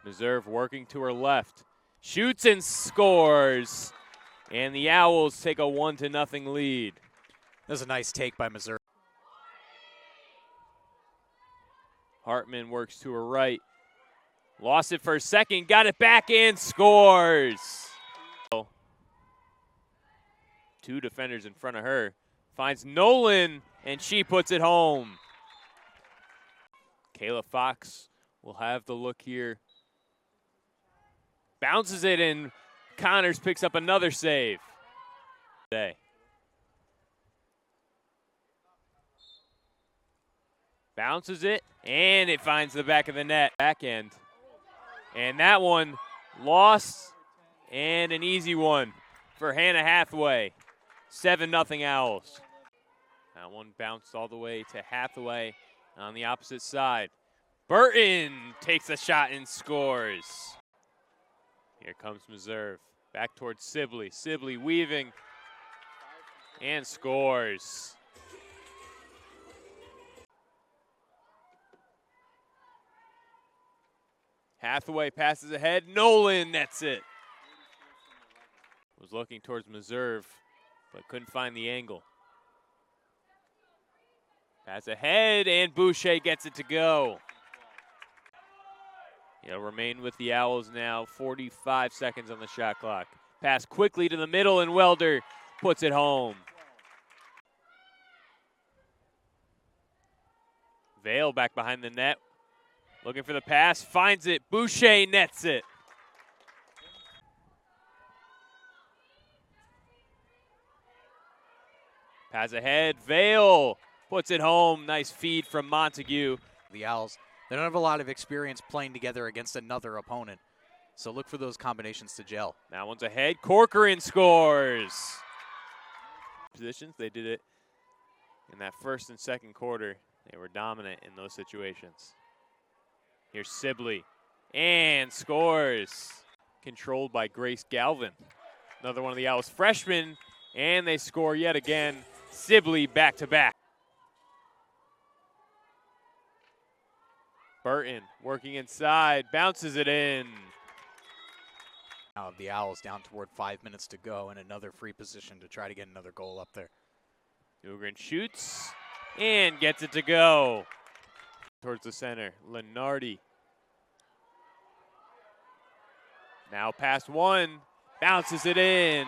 Meserve working to her left. Shoots and scores. And the Owls take a 1-0 lead. That was a nice take by Meserve. Hartman works to her right. Lost it for a second, got it back and scores. Two defenders in front of her. Finds Nolan, and she puts it home. Kayla Fox will have the look here. Bounces it, and Connors picks up another save. Bounces it, and it finds the back of the net. Back end. And that one lost, and an easy one for Hannah Hathaway. 7-0 Owls. That one bounced all the way to Hathaway on the opposite side. Burton takes a shot and scores. Here comes Meserve. Back towards Sibley. Sibley weaving and scores. Hathaway passes ahead. Nolan nets it. Was looking towards Meserve, but couldn't find the angle. Pass ahead, and Boucher gets it to go. He'll remain with the Owls now. 45 seconds on the shot clock. Pass quickly to the middle, and Welder puts it home. Vale back behind the net. Looking for the pass, finds it. Boucher nets it. Pass ahead, Vale puts it home. Nice feed from Montague. The Owls, they don't have a lot of experience playing together against another opponent, so look for those combinations to gel. That one's ahead. Corcoran scores. Positions, they did it in that first and second quarter. They were dominant in those situations. Here's Sibley, and scores. Controlled by Grace Galvin. Another one of the Owls freshmen, and they score yet again. Sibley back-to-back. Burton working inside, bounces it in. Now the Owls down toward 5 minutes to go, and another free position to try to get another goal up there. Newgren shoots and gets it to go. Towards the center, Lenardi. Now past one, bounces it in.